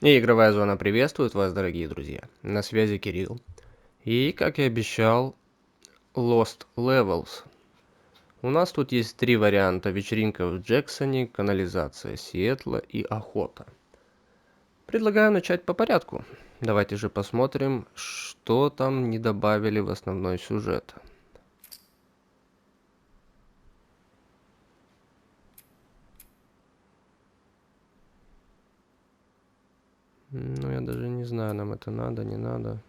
И игровая зона приветствует вас, дорогие друзья. На связи Кирилл. И, как и обещал, Lost Levels. У нас тут есть три варианта: вечеринка в Джексоне, канализация Сиэтла и охота. Предлагаю начать по порядку. Давайте же посмотрим, что там не добавили в основной сюжет. Ну, я даже не знаю, нам это надо, не надо.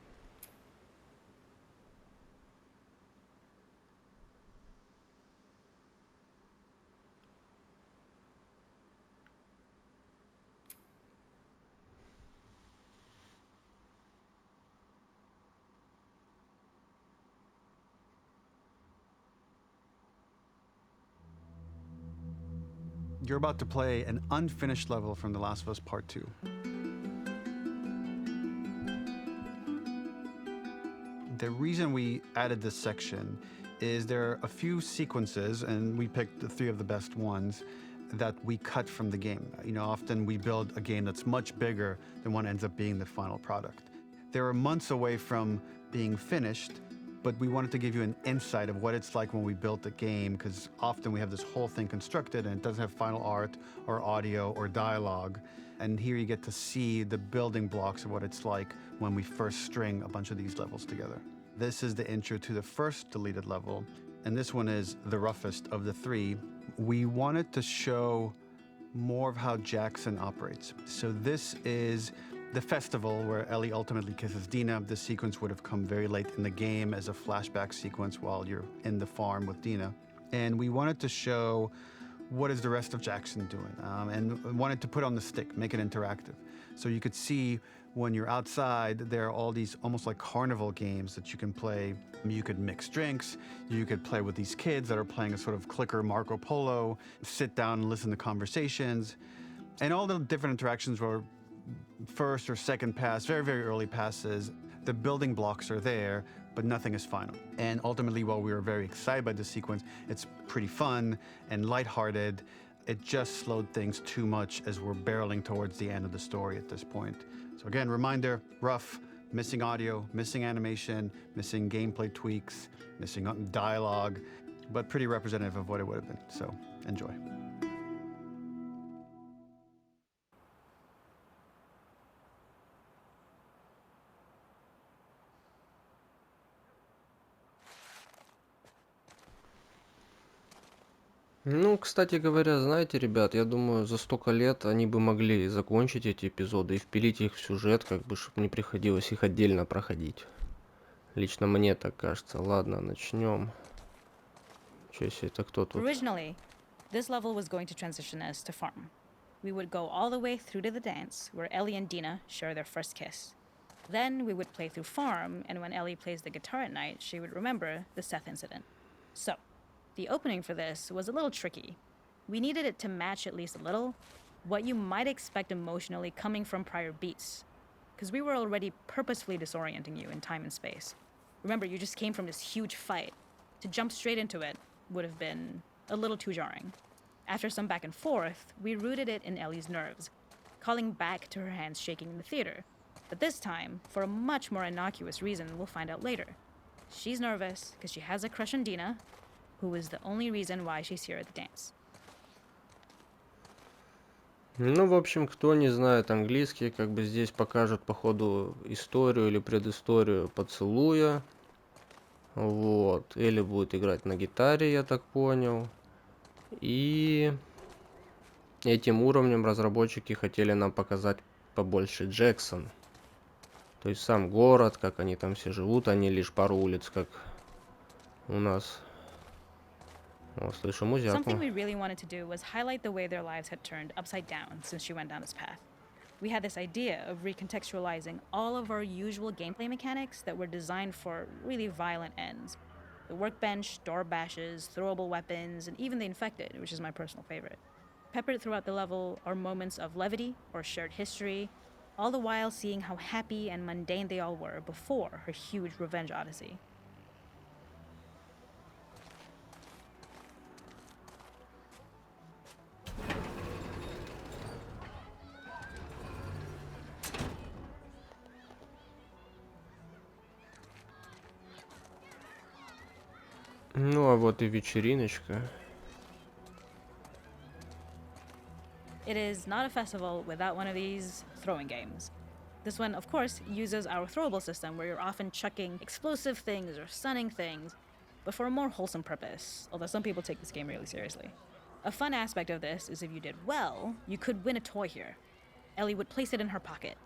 You're about to play an unfinished level from The Last of Us Part 2. The reason we added this section is there are a few sequences, and we picked the three of the best ones, that we cut from the game. Often we build a game that's much bigger than what ends up being the final product. They were months away from being finished, but we wanted to give you an insight of what it's like when we built the game, because often we have this whole thing constructed and it doesn't have final art or audio or dialogue. And here you get to see the building blocks of what it's like when we first string a bunch of these levels together. This is the intro to the first deleted level, and this one is the roughest of the three. We wanted to show more of how Jackson operates. So this is the festival where Ellie ultimately kisses Dina. This sequence would have come very late in the game as a flashback sequence while you're in the farm with Dina. And we wanted to show what is the rest of Jackson doing, and wanted to put on the stick, make it interactive. So you could see when you're outside, there are all these almost like carnival games that you can play. You could mix drinks, you could play with these kids that are playing a sort of clicker Marco Polo, sit down and listen to conversations. And all the different interactions were first or second pass, very, very early passes. The building blocks are there, but nothing is final. And ultimately, while we were very excited by this sequence, it's pretty fun and lighthearted. It just slowed things too much as we're barreling towards the end of the story at this point. So again, reminder, rough, missing audio, missing animation, missing gameplay tweaks, missing dialogue, but pretty representative of what it would have been. So enjoy. Ну, кстати говоря, знаете, ребят, я думаю, за столько лет они бы могли закончить эти эпизоды и впилить их в сюжет, как бы, чтобы не приходилось их отдельно проходить. Лично мне так кажется. Ладно, начнем. Че себе, это кто тут? Originally, this level was going to transition us to farm. We would go all the way through to the dance, where Ellie and Dina share their first kiss. Then we would play through farm, and when Ellie plays the guitar at night, she would remember the Seth incident. So, the opening for this was a little tricky. We needed it to match at least a little what you might expect emotionally coming from prior beats, because we were already purposefully disorienting you in time and space. Remember, you just came from this huge fight. To jump straight into it would have been a little too jarring. After some back and forth, we rooted it in Ellie's nerves, calling back to her hands shaking in the theater. But this time, for a much more innocuous reason we'll find out later. She's nervous because she has a crush on Dina, who is the only reason why she's here at the dance. Ну, в общем, кто не знает английский, как бы здесь покажут по ходу историю или предысторию поцелуя. Вот. Элли будет играть на гитаре, я так понял. И этим уровнем разработчики хотели нам показать побольше Джексон. То есть сам город, как они там все живут, а не лишь пару улиц, как у нас. О, слышу музяку. Something we really wanted to do was highlight the way their lives had turned upside down since she went down this path. We had this idea of recontextualizing all of our usual gameplay mechanics that were designed for really violent ends. The workbench, door bashes, throwable weapons, and even the infected, which is my personal favorite. Peppered throughout the level are moments of levity or shared history, all the while seeing how happy and mundane they all were before her huge revenge odyssey. Ну, а вот и вечериночка. It is not a festival without one of these throwing games. This one, of course, uses our throwable system where you're often chucking explosive things or stunning things, but for a more wholesome purpose, although some people take this game really seriously. A fun aspect of this is if you did well, you could win a toy here. Ellie would place it in her pocket.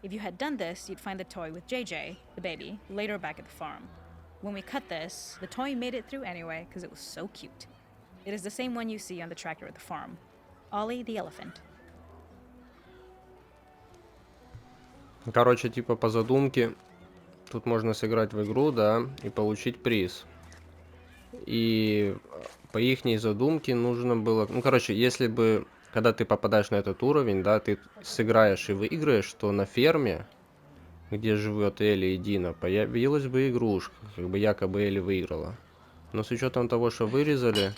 If you had done this, you'd find the toy with JJ, the baby, later back at the farm. When we cut this, the toy made it through anyway because it was so cute. It is the same one you see on the tractor at the farm. Ollie the elephant. Короче, типа по задумке, тут можно сыграть в игру, да, и получить приз. И по ихней задумке нужно было... Ну, короче, если бы, когда ты попадаешь на этот уровень, да, ты сыграешь и выиграешь, то на ферме, где живет Элли и Дина, появилась бы игрушка, как бы якобы Элли выиграла. Но с учетом того, что вырезали,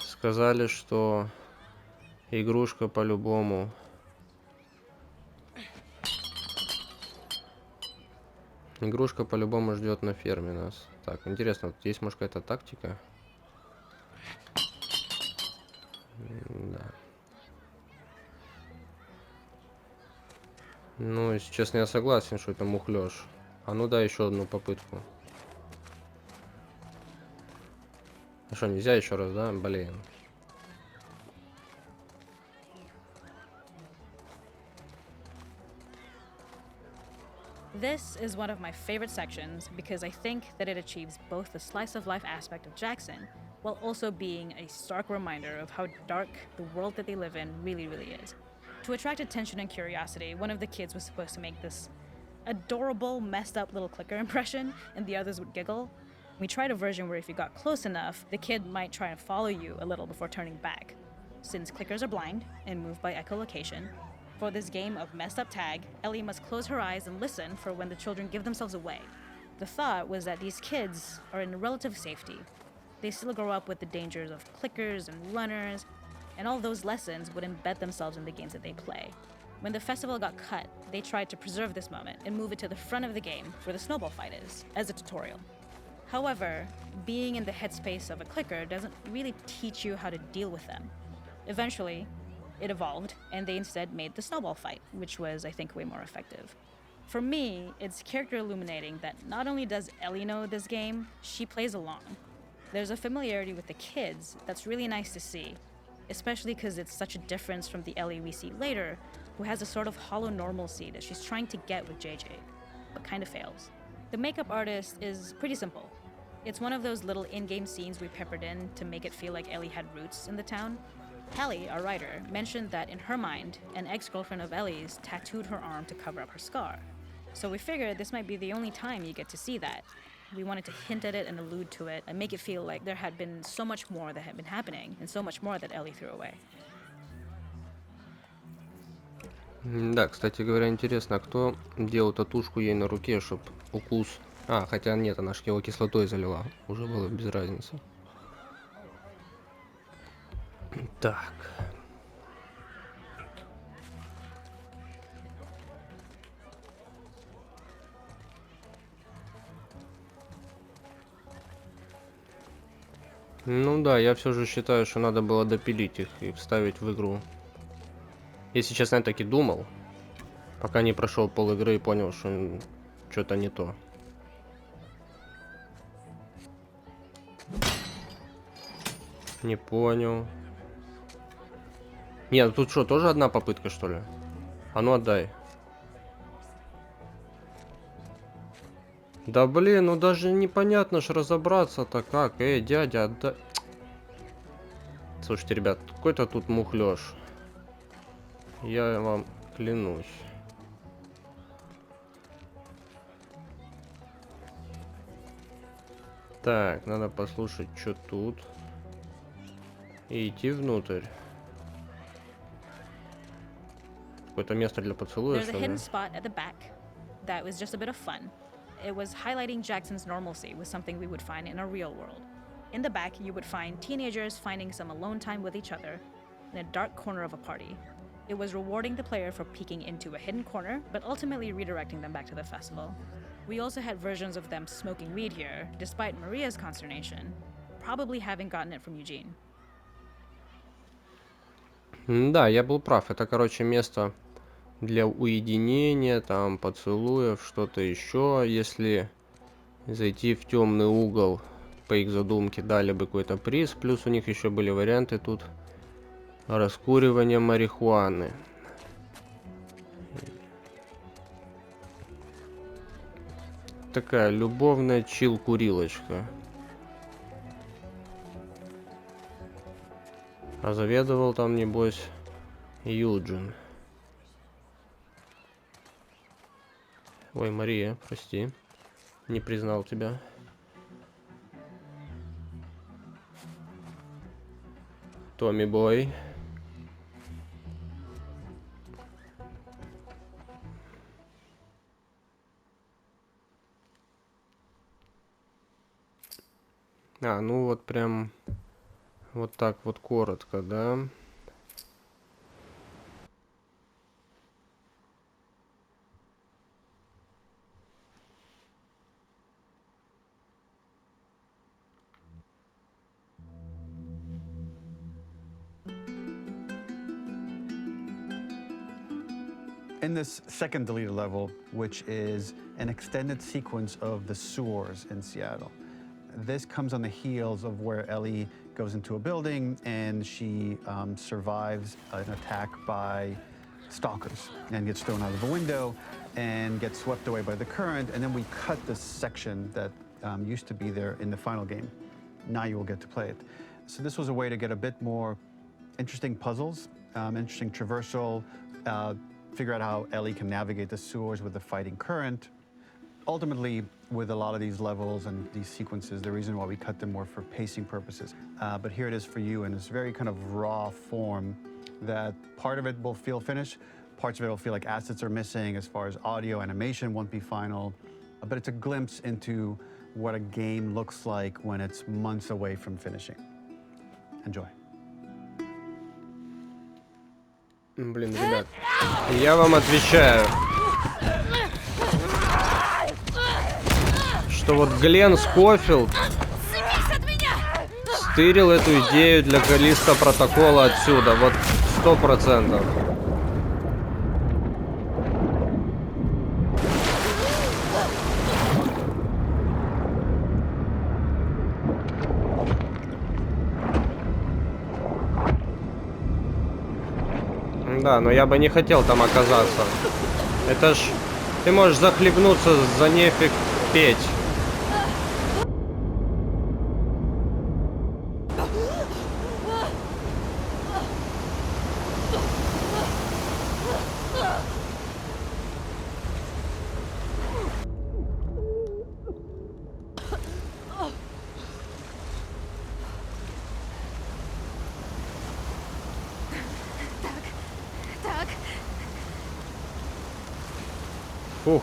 сказали, что игрушка по-любому... Игрушка по-любому ждет на ферме нас. Так, интересно, вот есть, может, какая-то тактика? Да. Ну, если честно, я согласен, что это мухлёж. А ну да, еще одну попытку. А что, нельзя еще раз, да? Блин. This is one of my favorite sections because I think that it achieves both the slice of life aspect of Jackson while also being a stark reminder of how dark the world that they live in really is. To attract attention and curiosity, one of the kids was supposed to make this adorable, messed up little clicker impression, and the others would giggle. We tried a version where if you got close enough, the kid might try and follow you a little before turning back. Since clickers are blind and move by echolocation, for this game of messed up tag, Ellie must close her eyes and listen for when the children give themselves away. The thought was that these kids are in relative safety. They still grow up with the dangers of clickers and runners, and all those lessons would embed themselves in the games that they play. When the festival got cut, they tried to preserve this moment and move it to the front of the game where the snowball fight is, as a tutorial. However, being in the headspace of a clicker doesn't really teach you how to deal with them. Eventually, it evolved, and they instead made the snowball fight, which was, I think, way more effective. For me, it's character illuminating that not only does Ellie know this game, she plays along. There's a familiarity with the kids that's really nice to see, especially because it's such a difference from the Ellie we see later, who has a sort of hollow normalcy that she's trying to get with JJ, but kind of fails. The makeup artist is pretty simple. It's one of those little in-game scenes we peppered in to make it feel like Ellie had roots in the town. Hallie, our writer, mentioned that in her mind, an ex-girlfriend of Ellie's tattooed her arm to cover up her scar. So we figured this might be the only time you get to see that. We wanted to hint at it and allude to it and make it feel like there had been so much more that had been happening and so much more that Ellie threw away. Да, кстати говоря, интересно, а кто делал татушку ей на руке, чтоб укус... А, хотя нет, она ж его кислотой залила. Уже было без разницы. Так. Ну да, я все же считаю, что надо было допилить их и вставить в игру. Если честно, я так и думал, пока не прошел пол игры и понял, что что-то не то. Не понял. Нет, тут что, тоже одна попытка, что ли? А ну отдай. Да блин, ну даже непонятно ж разобраться-то как. Дядя, отдай. Слушайте, ребят, какой-то тут мухлёж. Я вам клянусь. Так, надо послушать, что тут. И идти внутрь. Какое-то место для поцелуя, There's a что ли? hidden spot at the back that was just a bit of fun. It was highlighting Jackson's normalcy with something we would find in a real world. In the back, you would find teenagers finding some alone time with each other in a dark corner of a party. It was rewarding the player for peeking into a hidden corner, but ultimately redirecting them back to the festival. We also had versions of them smoking weed here, despite Maria's consternation. probably having gotten it from Eugene. Да, я был прав. Это, короче, место для уединения, там, поцелуев, что-то еще. Если зайти в темный угол, по их задумке, дали бы какой-то приз. Плюс у них еще были варианты тут раскуривания марихуаны. Такая любовная чил-курилочка. А заведовал там, небось, Юджин. Ой, Мария, прости. Не признал тебя. Томми Бой. А, ну вот прям вот так вот коротко, да? In this second deleted level, which is an extended sequence of the sewers in Seattle, this comes on the heels of where Ellie goes into a building and she survives an attack by stalkers and gets thrown out of a window and gets swept away by the current. And then we cut this section that used to be there in the final game. Now you will get to play it. So this was a way to get a bit more interesting puzzles, interesting traversal, figure out how Ellie can navigate the sewers with the fighting current. Ultimately, with a lot of these levels and these sequences, the reason why we cut them were for pacing purposes. But here it is for you in this very kind of raw form that part of it will feel finished, parts of it will feel like assets are missing as far as audio, animation won't be final, but it's a glimpse into what a game looks like when it's months away from finishing. Enjoy. Блин, ребят, я вам отвечаю, что вот Глен Скофилд стырил эту идею для Каллисто протокола отсюда, вот 100%. Да, но я бы не хотел там оказаться. Это ж... Ты можешь захлебнуться за нефиг петь. Фух.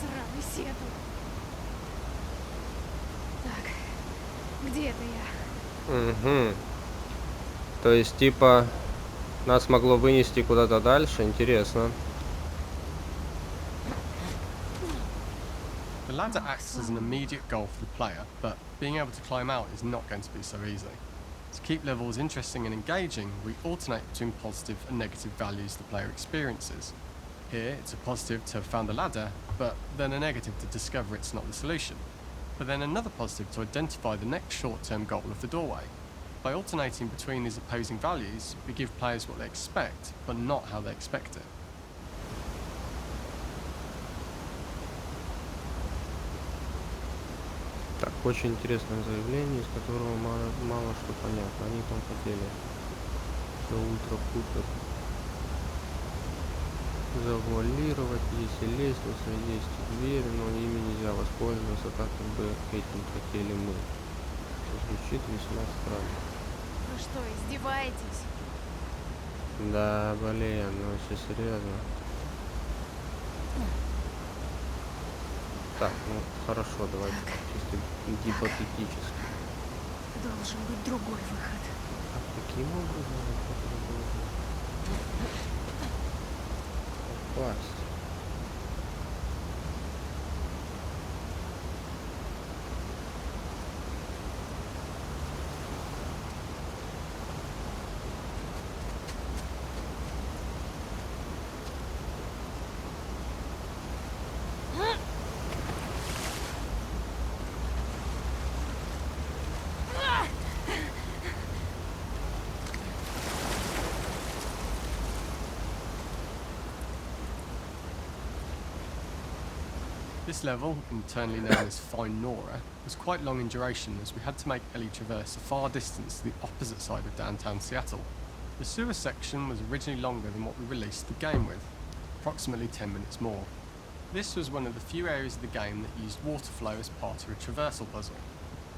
Сраный Сиэтл. Так, где это я? Угу. То есть, типа, нас могло вынести куда-то дальше? Интересно. The ladder acts as an immediate goal for the player, but being able to climb out is not going to be so easy. To keep levels interesting and engaging, we alternate between positive and negative values the player experiences. Here, it's a positive to have found the ladder, but then a negative to discover it's not the solution. But then another positive to identify the next short-term goal of the doorway. By alternating between these opposing values, we give players what they expect, but not how they expect it. Так, очень интересное заявление, из которого мало что понятно. Они там хотели все ультра-пупер завуалировать. Есть и лестница, есть и дверь, но ими нельзя воспользоваться так, как бы этим хотели мы. Звучит весьма странно. Вы что, издеваетесь? Да, блин, ну все серьезно. Так, ну хорошо, давайте чисто гипотетически. Должен быть другой выход. А каким образом это должно попасть? This level, internally known as Fine Nora, was quite long in duration as we had to make Ellie traverse a far distance to the opposite side of downtown Seattle. The sewer section was originally longer than what we released the game with, approximately 10 minutes more. This was one of the few areas of the game that used water flow as part of a traversal puzzle.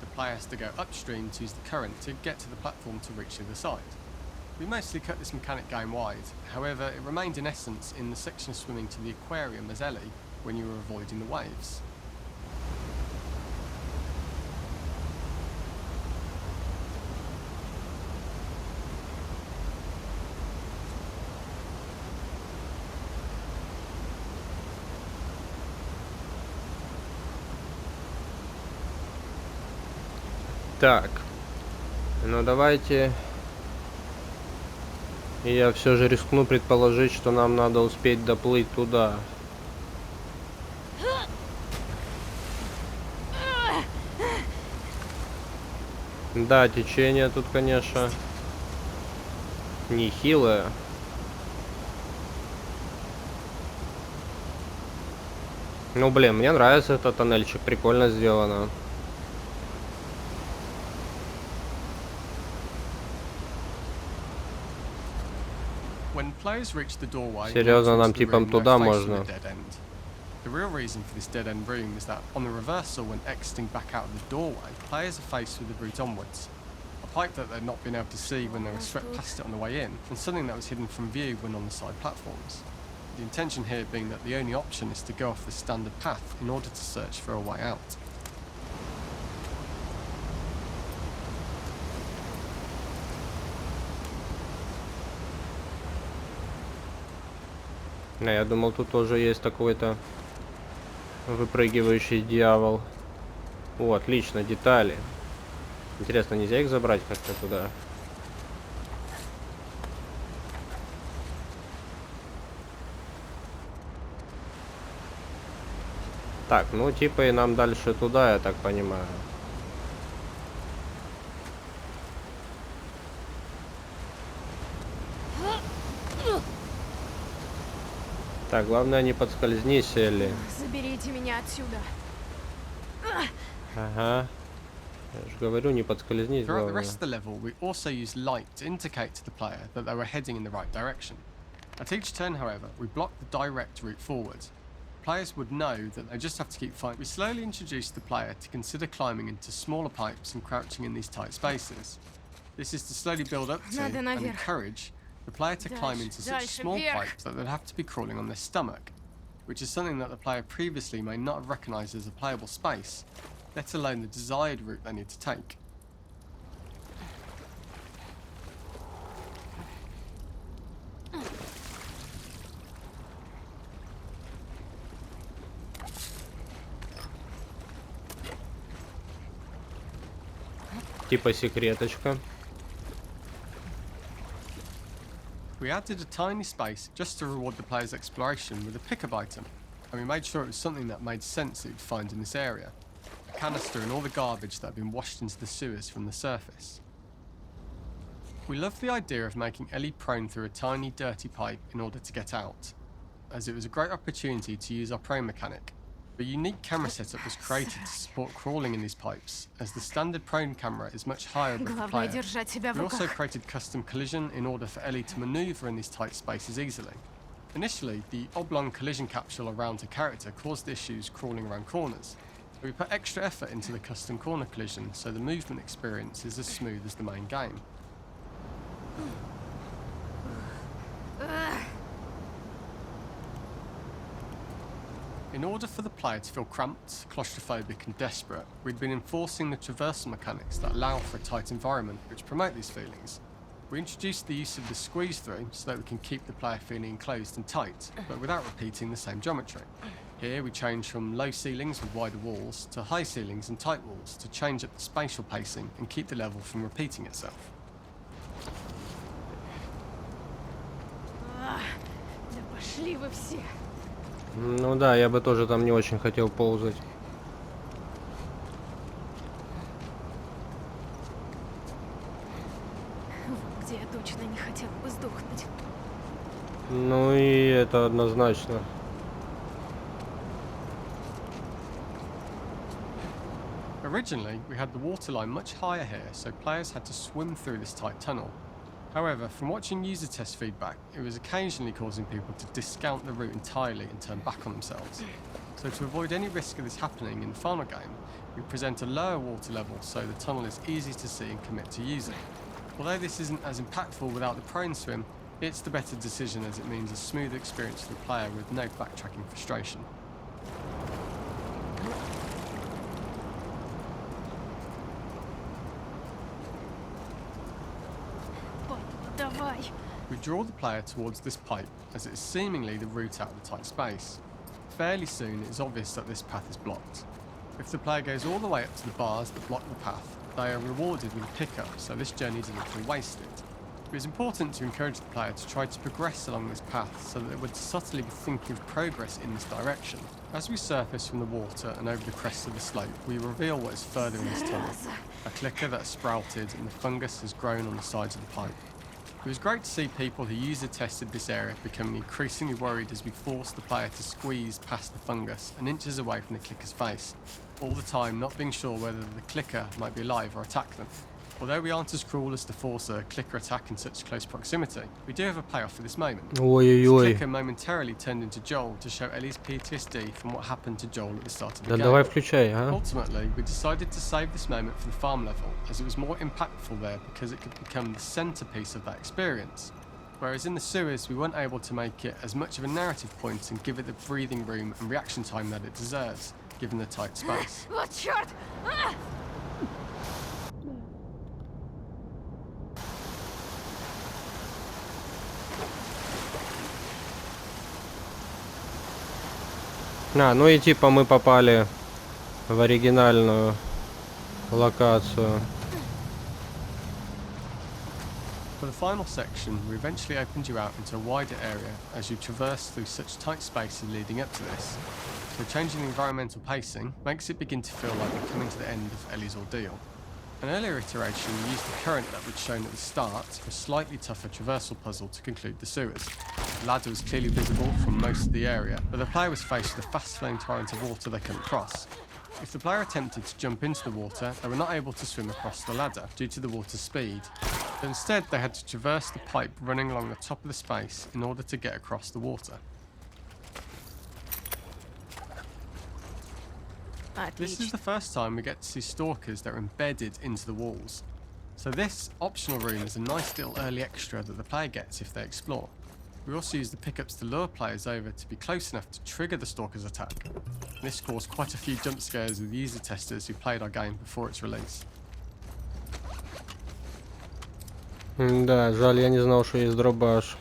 The player has to go upstream to use the current to get to the platform to reach the other side. We mostly cut this mechanic game-wide, however it remained in essence in the section swimming to the aquarium as Ellie when you were avoiding the waves. Так, ну давайте я все же рискну предположить, что нам надо успеть доплыть туда. Да, течение тут, конечно, нехилое. Ну, блин, мне нравится этот тоннельчик, прикольно сделано. Серьезно, нам типа туда можно. The real reason for this dead-end room is that on the reversal, when exiting back out of the doorway, players are faced with the route onwards. A pipe that they'd not been able to see when they were swept past it on the way in, and something that was hidden from view when on the side platforms. The intention here being that the only option is to go off the standard path in order to search for a way out. Я думал, тут тоже есть такой-то выпрыгивающий дьявол. О, отлично, детали. Интересно, нельзя их забрать как-то туда? Так, ну типа и нам дальше туда, я так понимаю. Так, главное не подскользнись, Элли. Заберите меня отсюда. Ага. Я же говорю, не подскользнись, Throughout the главное. rest of the level, we also used light to indicate to the player that they were heading in the right direction. At each turn, however, we blocked the direct route forward. Players would know that they just have to keep fighting. We slowly introduced the player to consider climbing into smaller pipes and crouching in these tight spaces. This is to slowly build up to and encourage the player to climb into such small pipes that they'd have to be crawling on their stomach, which is something that the player previously may not have recognised as a playable space, let alone the desired route they need to take. Типа секреточка. We added a tiny space just to reward the player's exploration with a pickup item, and we made sure it was something that made sense that you'd find in this area. A canister and all the garbage that had been washed into the sewers from the surface. We loved the idea of making Ellie prone through a tiny dirty pipe in order to get out, as it was a great opportunity to use our prone mechanic. A unique camera setup was created to support crawling in these pipes, as the standard prone camera is much higher above the player. We also created custom collision in order for Ellie to maneuver in these tight spaces easily. Initially, the oblong collision capsule around her character caused issues crawling around corners. We put extra effort into the custom corner collision, so the movement experience is as smooth as the main game. In order for the player to feel cramped, claustrophobic and desperate, we'd been enforcing the traversal mechanics that allow for a tight environment which promote these feelings. We introduced the use of the squeeze through so that we can keep the player feeling enclosed and tight, but without repeating the same geometry. Here we change from low ceilings with wider walls to high ceilings and tight walls to change up the spatial pacing and keep the level from repeating itself. Да пошли вы все. Ну да, я бы тоже там не очень хотел ползать. Вот где я точно не хотела бы сдохнуть. Ну и это однозначно. Originally, we had the water line much higher here, so players had to swim through this tight tunnel. However, from watching user test feedback, it was occasionally causing people to discount the route entirely and turn back on themselves. So to avoid any risk of this happening in the final game, we present a lower water level so the tunnel is easy to see and commit to using. Although this isn't as impactful without the prone swim, it's the better decision as it means a smooth experience for the player with no backtracking frustration. Давай. We draw the player towards this pipe as it is seemingly the route out of the tight space. Fairly soon it is obvious that this path is blocked. If the player goes all the way up to the bars that block the path, they are rewarded with a pickup, so this journey doesn't feel wasted. It is important to encourage the player to try to progress along this path so that they would subtly be thinking of progress in this direction. As we surface from the water and over the crest of the slope, we reveal what is further in this tunnel. A clicker that has sprouted and the fungus has grown on the sides of the pipe. It was great to see people who user tested this area becoming increasingly worried as we forced the player to squeeze past the fungus and inches away from the clicker's face, all the time not being sure whether the clicker might be alive or attack them. Although we aren't as cruel as to force a clicker attack in such close proximity, we do have a payoff for this moment. This Ой-ой-ой. clicker momentarily turned into Joel to show Ellie's PTSD from what happened to Joel at the start of the Да game. давай включай, а? Ultimately, we decided to save this moment for the farm level, as it was more impactful there because it could become the centrepiece of that experience. Whereas in the sewers, we weren't able to make it as much of a narrative point and give it the breathing room and reaction time that it deserves, given the tight space. Вот черт! А! Ну и типа мы попали в оригинальную локацию. For the final section, we eventually opened you out into a wider area as you traverse through such tight spaces leading up to this. So changing the environmental pacing makes it begin to feel like we're coming to the end of Ellie's ordeal. An earlier iteration used the current that we'd shown at the start for a slightly tougher traversal puzzle to conclude the sewers. The ladder was clearly visible from most of the area, but the player was faced with a fast-flowing torrent of water they couldn't cross. If the player attempted to jump into the water, they were not able to swim across the ladder due to the water's speed. But instead, they had to traverse the pipe running along the top of the space in order to get across the water. This is the first time we get to see stalkers that are embedded into the walls. So this optional room is a nice little early extra that the player gets if they explore. We also use the pickups to lure players over to be close enough to trigger the stalker's attack. This caused quite a few jump scares with user testers who played our game before its release. Да, жаль, я не знал, что есть дробаш.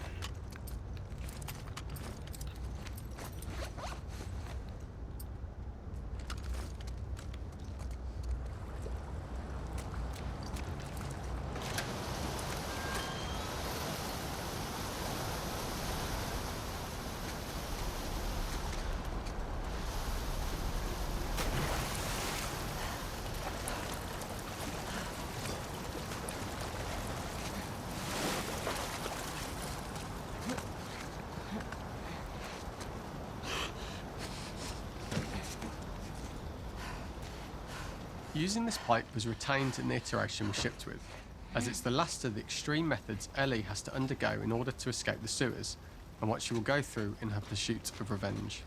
Using this pipe was retained in the iteration we shipped with, as it's the last of the extreme methods Ellie has to undergo in order to escape the sewers, and what she will go through in her pursuit of revenge.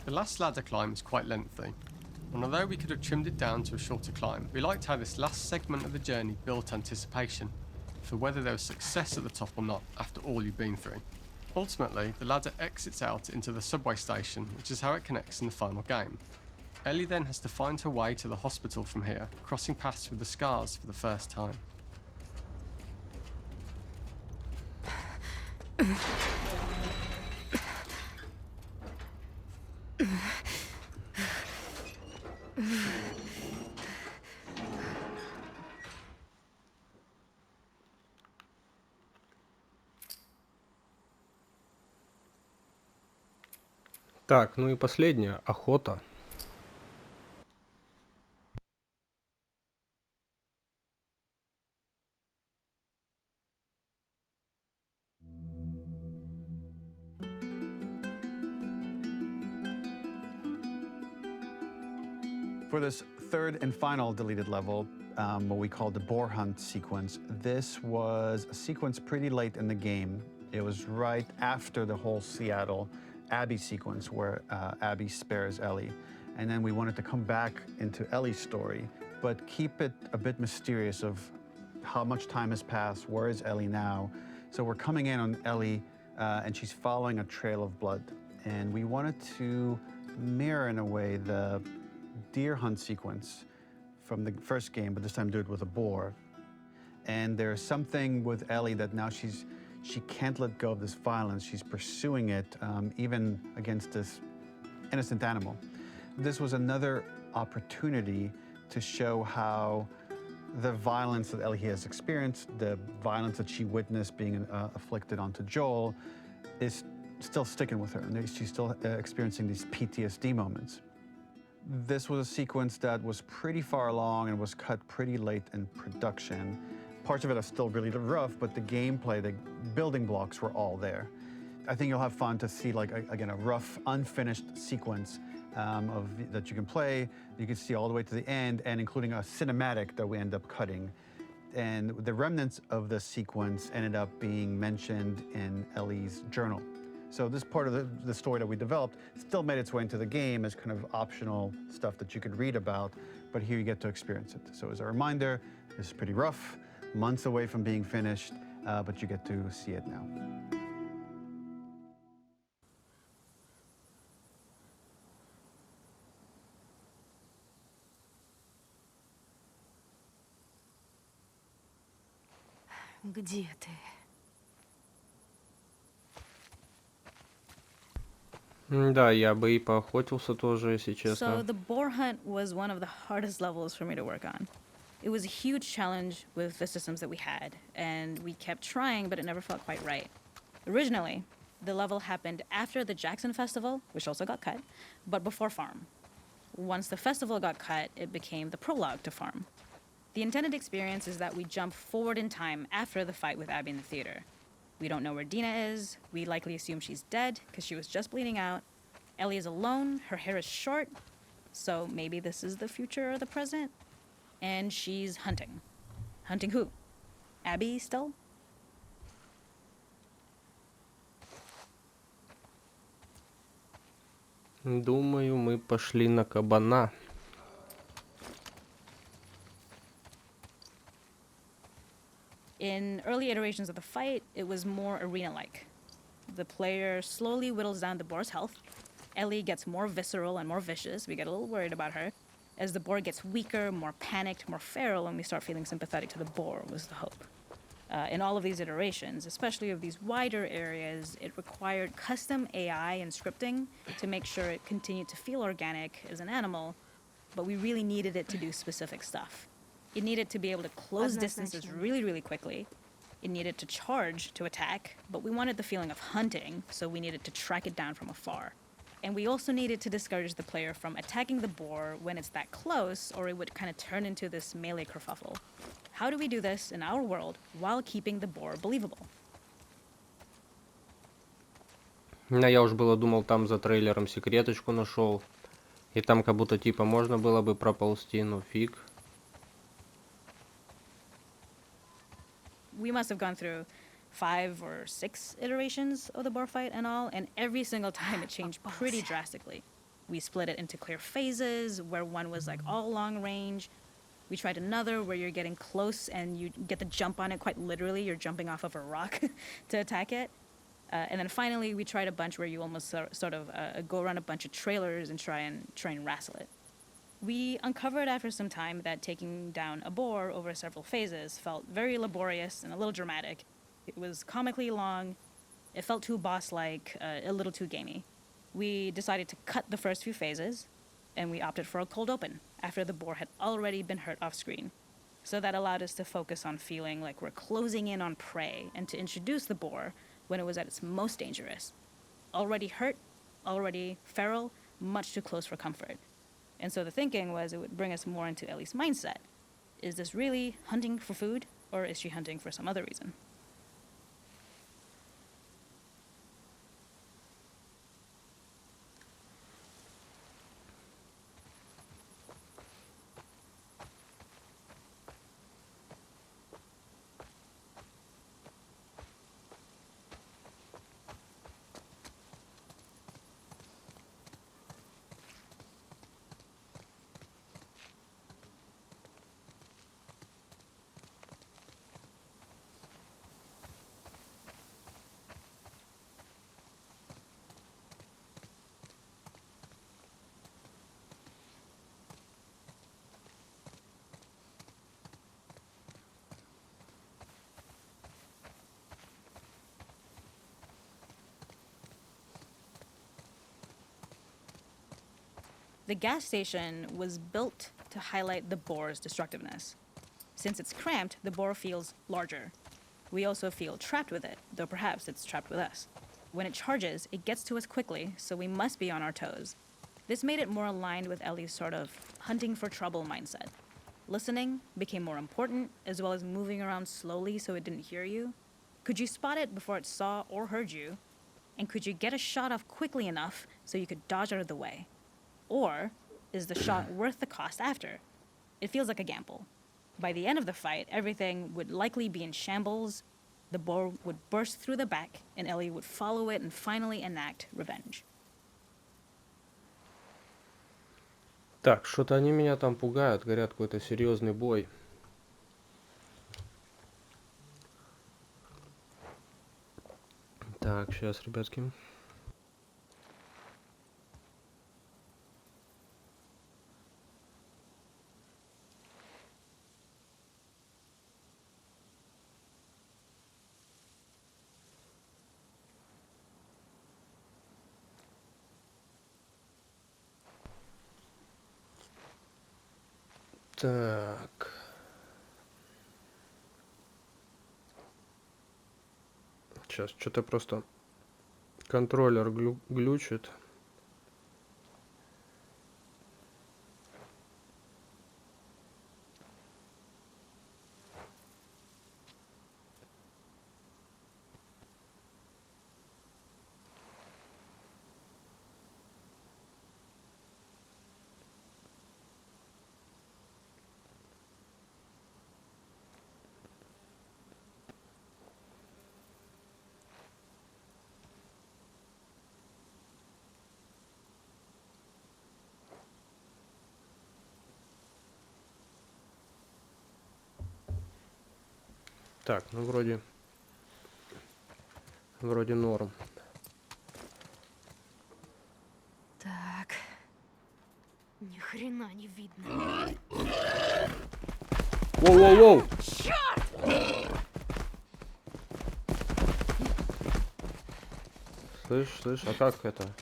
The last ladder climb is quite lengthy, and although we could have trimmed it down to a shorter climb, we liked how this last segment of the journey built anticipation for whether there was success at the top or not after all you've been through. Ultimately, the ladder exits out into the subway station, which is how it connects in the final game. Ellie then has to find her way to the hospital from here, crossing paths with the scars for the first time. Так, ну и последнее, охота. For this third and final deleted level, what we call the boar hunt sequence, this was a sequence pretty late in the game. It was right after the whole Seattle Abby sequence where Abby spares Ellie. And then we wanted to come back into Ellie's story, but keep it a bit mysterious of how much time has passed, where is Ellie now? So we're coming in on Ellie and she's following a trail of blood. And we wanted to mirror in a way the deer hunt sequence from the first game, but this time do it with a boar. And there's something with Ellie that now she can't let go of this violence. She's pursuing it, even against this innocent animal. This was another opportunity to show how the violence that Ellie has experienced, the violence that she witnessed being afflicted onto Joel, is still sticking with her, and she's still experiencing these PTSD moments. This was a sequence that was pretty far along and was cut pretty late in production. Parts of it are still really rough, but the gameplay, the building blocks were all there. I think you'll have fun to see, like, again, a rough, unfinished sequence that you can play. You can see all the way to the end, and including a cinematic that we end up cutting. And the remnants of the sequence ended up being mentioned in Ellie's journal. So this part of the story that we developed still made its way into the game as kind of optional stuff that you could read about, but here you get to experience it. So as a reminder, this is pretty rough, months away from being finished, but you get to see it now. Где ты? Да, я бы и поохотился тоже, если So честно. the boar hunt was one of the hardest levels for me to work on. It was a huge challenge with the systems that we had, and we kept trying, but it never felt quite right. Originally, the level happened after the Jackson Festival, which also got cut, but before Farm. Once the festival got cut, it became the prologue to Farm. The intended experience is that we jump forward in time after the fight with Abby in the theater. We don't know where Dina is. We likely assume she's dead because she was just bleeding out. Ellie is alone. Her hair is short. So maybe this is the future or the present. And she's hunting. Hunting who? Abby still? Думаю, мы пошли на кабана. In early iterations of the fight, it was more arena-like. The player slowly whittles down the boar's health. Ellie gets more visceral and more vicious. We get a little worried about her. As the boar gets weaker, more panicked, more feral, and we start feeling sympathetic to the boar was the hope. In all of these iterations, especially of these wider areas, it required custom AI and scripting to make sure it continued to feel organic as an animal, but we really needed it to do specific stuff. It needed to be able to close distances Однозначно. really, really quickly. It needed to charge to attack, but we wanted the feeling of hunting, so we needed to track it down from afar. And we also needed to discourage the player from attacking the boar when it's that close, or it would kind of turn into this melee kerfuffle. How do we do this in our world while keeping the boar believable? Да, я уж было думал, там за трейлером секреточку нашел. И там как будто типа можно было бы проползти, но фиг. We must have gone through 5 or 6 iterations of the boar fight and all, and every single time it changed pretty drastically. We split it into clear phases, where one was like all long range. We tried another where you're getting close and you get the jump on it quite literally. You're jumping off of a rock to attack it. And then finally, we tried a bunch where you almost sort of go around a bunch of trailers and try and wrestle it. We uncovered after some time that taking down a boar over several phases felt very laborious and a little dramatic. It was comically long, it felt too boss-like, a little too gamey. We decided to cut the first few phases, and we opted for a cold open after the boar had already been hurt off-screen. So that allowed us to focus on feeling like we're closing in on prey and to introduce the boar when it was at its most dangerous. Already hurt, already feral, much too close for comfort. And so the thinking was it would bring us more into Ellie's mindset. Is this really hunting for food, or is she hunting for some other reason? The gas station was built to highlight the bore's destructiveness. Since it's cramped, the bore feels larger. We also feel trapped with it, though perhaps it's trapped with us. When it charges, it gets to us quickly, so we must be on our toes. This made it more aligned with Ellie's sort of hunting for trouble mindset. Listening became more important, as well as moving around slowly so it didn't hear you. Could you spot it before it saw or heard you? And could you get a shot off quickly enough so you could dodge out of the way? Or is the shot worth the cost after? It feels like a gamble. By the end of the fight, everything would likely be in shambles, the boar would burst through the back, and Ellie would follow it and finally enact revenge. Так, что-то они меня там пугают, говорят, какой-то серьезный бой. Так, сейчас, ребятки. Так. Сейчас, что-то просто контроллер глючит. Так, ну вроде норм. Так. Ни хрена не видно. Воу-воу-воу! Слышь, а как это?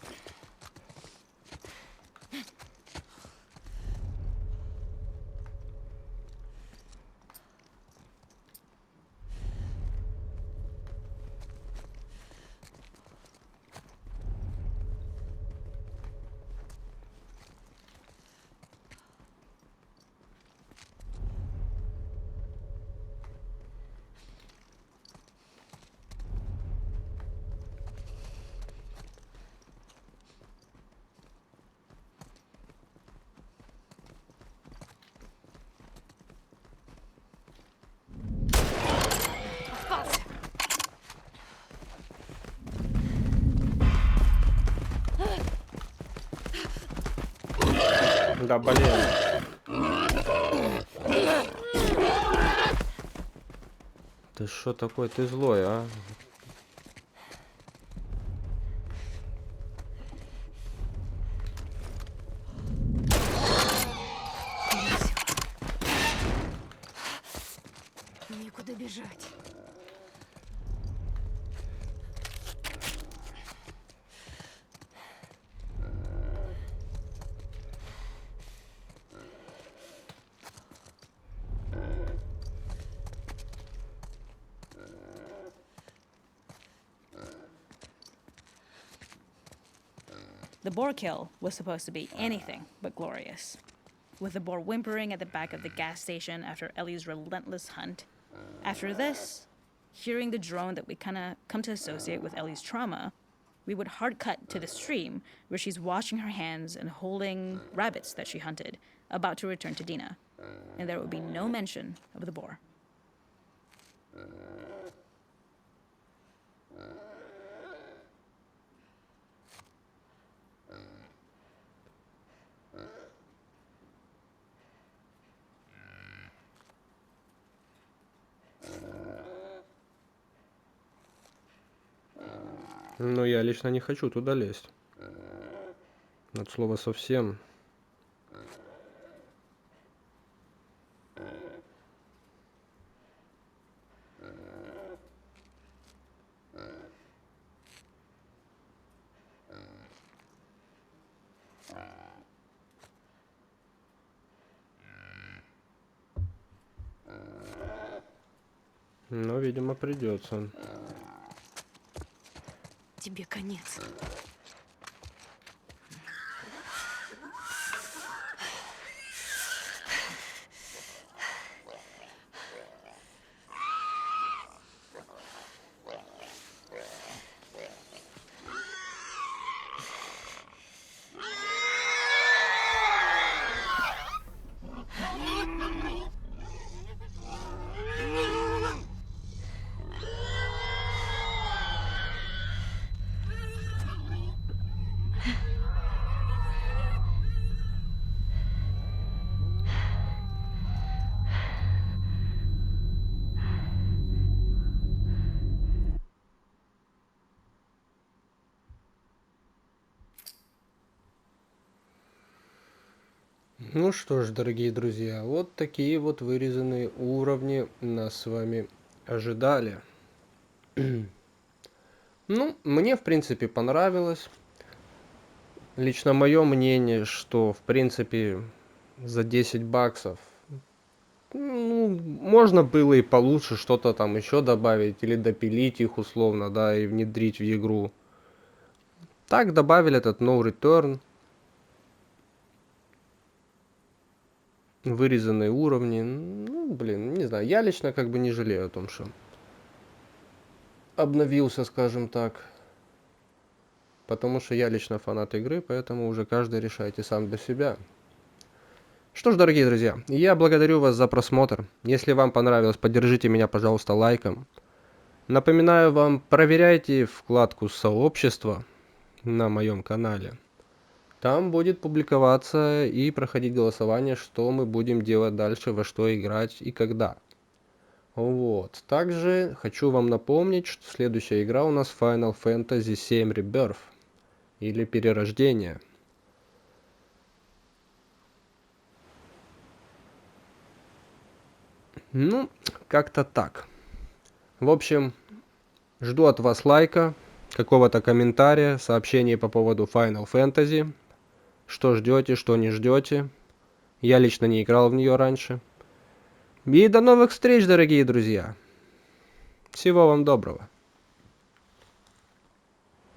Попался. Да, блин. Ты шо такой? Ты злой, а? Некуда бежать. The boar kill was supposed to be anything but glorious. With the boar whimpering at the back of the gas station after Ellie's relentless hunt. After this, hearing the drone that we kinda come to associate with Ellie's trauma, we would hard cut to the stream where she's washing her hands and holding rabbits that she hunted, about to return to Dina. And there would be no mention of the boar. Но я лично не хочу туда лезть. От слова совсем. Но, видимо, придется. Тебе конец. Ну что ж, дорогие друзья, вот такие вот вырезанные уровни нас с вами ожидали. Ну, мне, в принципе, понравилось. Лично мое мнение, что, в принципе, за 10 баксов, ну, можно было и получше что-то там еще добавить или допилить их условно, да, и внедрить в игру. Так добавили этот No Return. Вырезанные уровни. Ну, блин, не знаю. Я лично как бы не жалею о том, что обновился, скажем так. Потому что я лично фанат игры, поэтому уже каждый решайте сам для себя. Что ж, дорогие друзья, я благодарю вас за просмотр. Если вам понравилось, поддержите меня, пожалуйста, лайком. Напоминаю вам, проверяйте вкладку «Сообщество» на моем канале. Там будет публиковаться и проходить голосование, что мы будем делать дальше, во что играть и когда. Вот. Также хочу вам напомнить, что следующая игра у нас Final Fantasy VII Rebirth. Или Перерождение. Ну, как-то так. В общем, жду от вас лайка, какого-то комментария, сообщений по поводу Final Fantasy. Что ждете, что не ждете. Я лично не играл в нее раньше. И до новых встреч, дорогие друзья. Всего вам доброго.